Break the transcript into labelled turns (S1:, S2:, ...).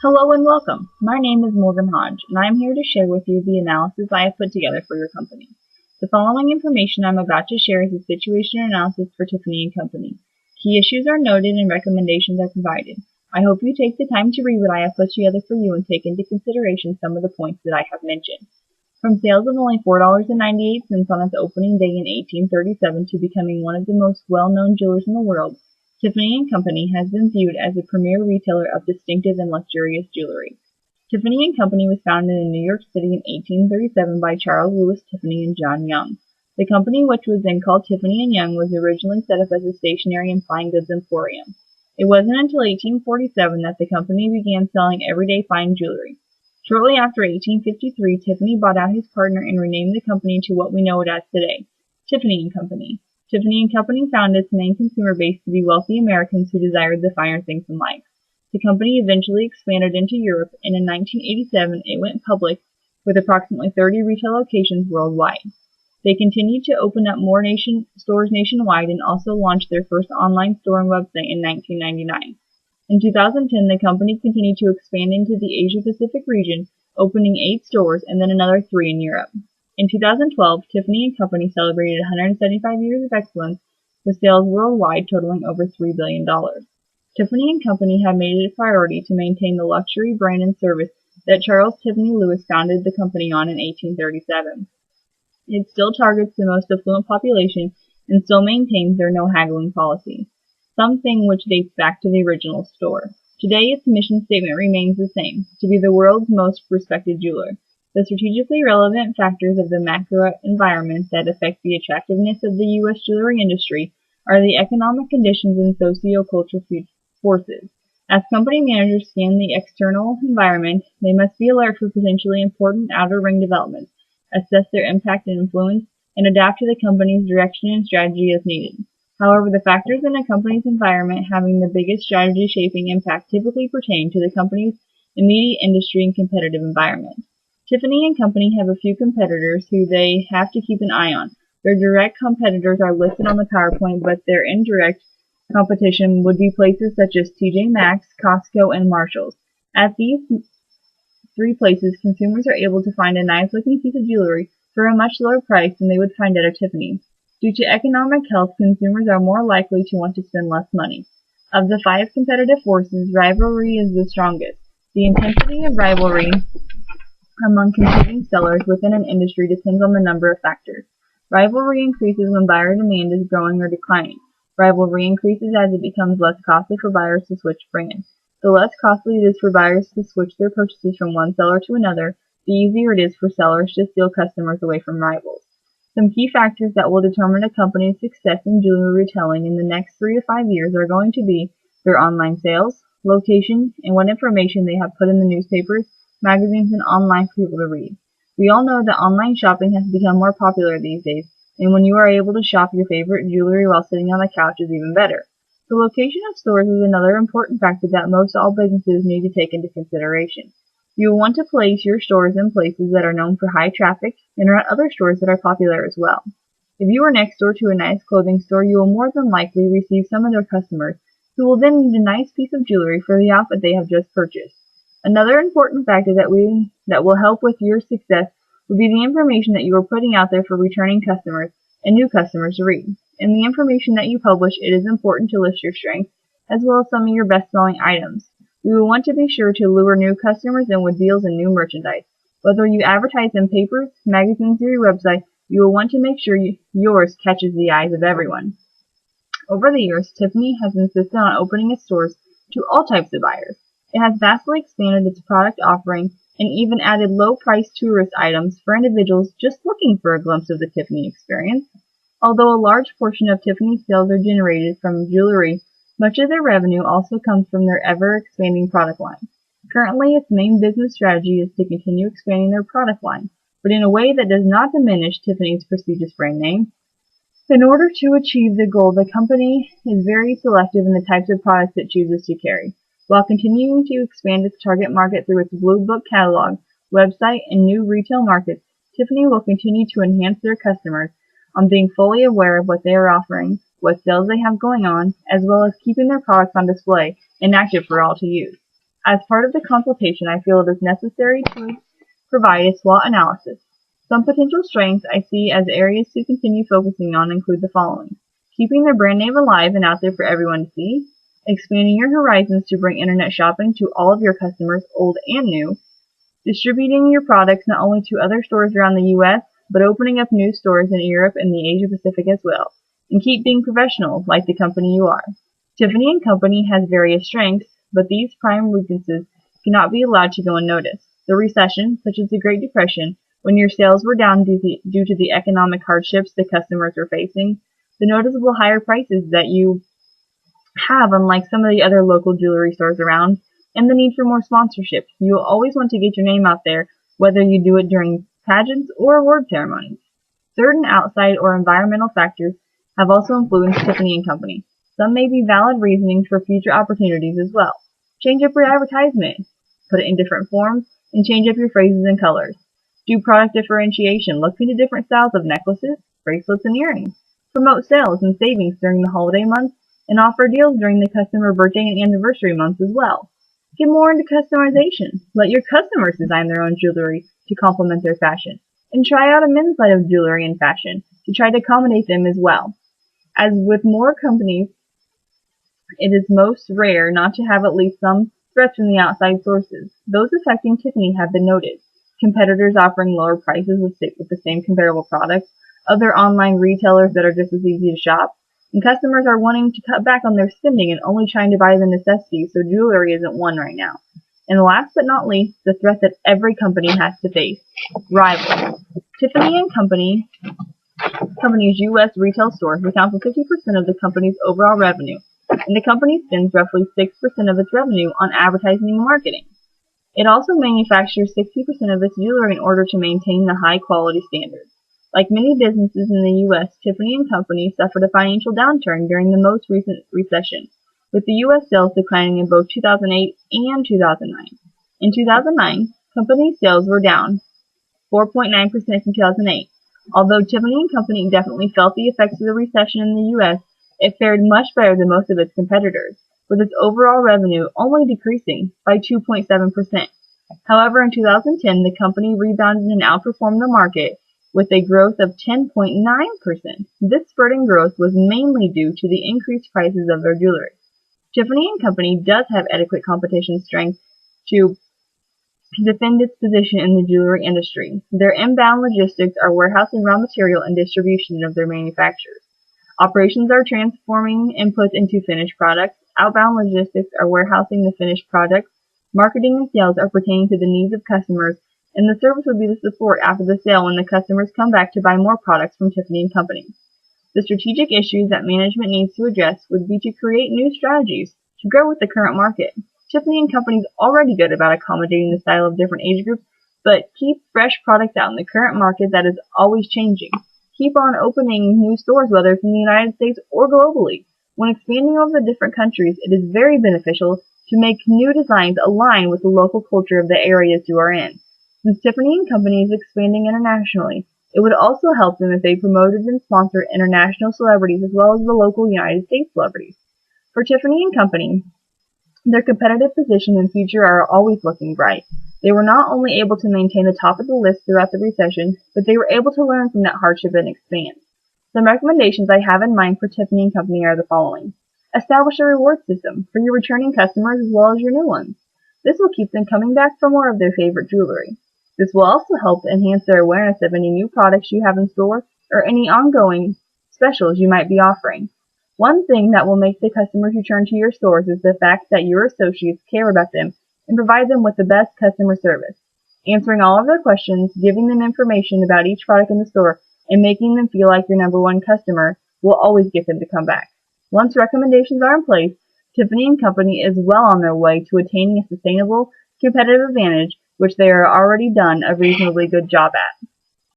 S1: Hello and welcome. My name is Morgan Hodge, and I am here to share with you the analysis I have put together for your company. The following information I'm about to share is a situation analysis for Tiffany & Company. Key issues are noted and recommendations are provided. I hope you take the time to read what I have put together for you and take into consideration some of the points that I have mentioned. From sales of only $4.98 on its opening day in 1837 to becoming one of the most well-known jewelers in the world, Tiffany & Company has been viewed as a premier retailer of distinctive and luxurious jewelry. Tiffany & Company was founded in New York City in 1837 by Charles Louis Tiffany and John Young. The company, which was then called Tiffany & Young, was originally set up as a stationery and fine goods emporium. It wasn't until 1847 that the company began selling everyday fine jewelry. Shortly after 1853, Tiffany bought out his partner and renamed the company to what we know it as today, Tiffany & Company. Tiffany & Company found its main consumer base to be wealthy Americans who desired the finer things in life. The company eventually expanded into Europe, and in 1987 it went public with approximately 30 retail locations worldwide. They continued to open up more stores nationwide and also launched their first online store and website in 1999. In 2010, the company continued to expand into the Asia-Pacific region, opening 8 stores and then another 3 in Europe. In 2012, Tiffany & Company celebrated 175 years of excellence, with sales worldwide totaling over $3 billion. Tiffany & Company have made it a priority to maintain the luxury brand and service that Charles Tiffany Lewis founded the company on in 1837. It still targets the most affluent population and still maintains their no haggling policy, something which dates back to the original store. Today, its mission statement remains the same, to be the world's most respected jeweler. The strategically relevant factors of the macro environment that affect the attractiveness of the U.S. jewelry industry are the economic conditions and socio-cultural forces. As company managers scan the external environment, they must be alert for potentially important outer ring developments, assess their impact and influence, and adapt to the company's direction and strategy as needed. However, the factors in a company's environment having the biggest strategy-shaping impact typically pertain to the company's immediate industry and competitive environment. Tiffany & Company have a few competitors who they have to keep an eye on. Their direct competitors are listed on the PowerPoint, but their indirect competition would be places such as TJ Maxx, Costco, and Marshall's. At these 3 places, consumers are able to find a nice-looking piece of jewelry for a much lower price than they would find at a Tiffany's. Due to economic health, consumers are more likely to want to spend less money. Of the 5 competitive forces, rivalry is the strongest. The intensity of rivalry among competing sellers within an industry depends on the number of factors. Rivalry increases when buyer demand is growing or declining. Rivalry increases as it becomes less costly for buyers to switch brands. The less costly it is for buyers to switch their purchases from one seller to another, the easier it is for sellers to steal customers away from rivals. Some key factors that will determine a company's success in jewelry retailing in the next 3 to 5 years are going to be their online sales, location, and what information they have put in the newspapers, magazines, and online for people to read. We all know that online shopping has become more popular these days, and when you are able to shop your favorite jewelry while sitting on the couch is even better. The location of stores is another important factor that most all businesses need to take into consideration. You will want to place your stores in places that are known for high traffic and around other stores that are popular as well. If you are next door to a nice clothing store, you will more than likely receive some of their customers who will then need a nice piece of jewelry for the outfit they have just purchased. Another important factor that will help with your success would be the information that you are putting out there for returning customers and new customers to read. In the information that you publish, it is important to list your strengths as well as some of your best-selling items. You will want to be sure to lure new customers in with deals and new merchandise. Whether you advertise in papers, magazines, or your website, you will want to make sure yours catches the eyes of everyone. Over the years, Tiffany has insisted on opening its stores to all types of buyers. It has vastly expanded its product offering and even added low-priced tourist items for individuals just looking for a glimpse of the Tiffany experience. Although a large portion of Tiffany's sales are generated from jewelry, much of their revenue also comes from their ever-expanding product line. Currently, its main business strategy is to continue expanding their product line, but in a way that does not diminish Tiffany's prestigious brand name. In order to achieve the goal, the company is very selective in the types of products it chooses to carry. While continuing to expand its target market through its Blue Book catalog, website, and new retail markets, Tiffany will continue to enhance their customers on being fully aware of what they are offering, what sales they have going on, as well as keeping their products on display and active for all to use. As part of the consultation, I feel it is necessary to provide a SWOT analysis. Some potential strengths I see as areas to continue focusing on include the following: keeping their brand name alive and out there for everyone to see, expanding your horizons to bring internet shopping to all of your customers, old and new, distributing your products not only to other stores around the U.S., but opening up new stores in Europe and the Asia Pacific as well, and keep being professional like the company you are. Tiffany & Company has various strengths, but these prime weaknesses cannot be allowed to go unnoticed. The recession, such as the Great Depression, when your sales were down due to the economic hardships the customers were facing, the noticeable higher prices that you have unlike some of the other local jewelry stores around, and the need for more sponsorship. You will always want to get your name out there, whether you do it during pageants or award ceremonies. Certain outside or environmental factors have also influenced Tiffany & Company. Some may be valid reasonings for future opportunities as well. Change up your advertisement, put it in different forms, and change up your phrases and colors. Do product differentiation, look into different styles of necklaces, bracelets, and earrings. Promote sales and savings during the holiday months, and offer deals during the customer birthday and anniversary months as well. Get more into customization. Let your customers design their own jewelry to complement their fashion, and try out a men's side of jewelry and fashion to try to accommodate them as well. As with more companies, it is most rare not to have at least some threats from the outside sources. Those affecting Tiffany have been noted. Competitors offering lower prices with the same comparable products, other online retailers that are just as easy to shop, and customers are wanting to cut back on their spending and only trying to buy the necessities, so jewelry isn't one right now. And last but not least, the threat that every company has to face: rivals. Tiffany & Company's U.S. retail stores account for 50% of the company's overall revenue, and the company spends roughly 6% of its revenue on advertising and marketing. It also manufactures 60% of its jewelry in order to maintain the high quality standards. Like many businesses in the U.S., Tiffany & Company suffered a financial downturn during the most recent recession, with the U.S. sales declining in both 2008 and 2009. In 2009, company sales were down 4.9% from 2008. Although Tiffany & Company definitely felt the effects of the recession in the U.S., it fared much better than most of its competitors, with its overall revenue only decreasing by 2.7%. However, in 2010, the company rebounded and outperformed the market with a growth of 10.9%. This spurting growth was mainly due to the increased prices of their jewelry. Tiffany & Company does have adequate competition strength to defend its position in the jewelry industry. Their inbound logistics are warehousing raw material and distribution of their manufacturers. Operations are transforming inputs into finished products. Outbound logistics are warehousing the finished products. Marketing and sales are pertaining to the needs of customers, and the service would be the support after the sale when the customers come back to buy more products from Tiffany & Company. The strategic issues that management needs to address would be to create new strategies to grow with the current market. Tiffany & Company is already good about accommodating the style of different age groups, but keep fresh products out in the current market that is always changing. Keep on opening new stores, whether it's in the United States or globally. When expanding over the different countries, it is very beneficial to make new designs align with the local culture of the areas you are in. Since Tiffany & Company is expanding internationally, it would also help them if they promoted and sponsored international celebrities as well as the local United States celebrities. For Tiffany & Company, their competitive position and future are always looking bright. They were not only able to maintain the top of the list throughout the recession, but they were able to learn from that hardship and expand. Some recommendations I have in mind for Tiffany & Company are the following. Establish a reward system for your returning customers as well as your new ones. This will keep them coming back for more of their favorite jewelry. This will also help enhance their awareness of any new products you have in store or any ongoing specials you might be offering. One thing that will make the customers return to your stores is the fact that your associates care about them and provide them with the best customer service. Answering all of their questions, giving them information about each product in the store, and making them feel like your number one customer will always get them to come back. Once recommendations are in place, Tiffany & Company is well on their way to attaining a sustainable competitive advantage, which they are already done a reasonably good job at.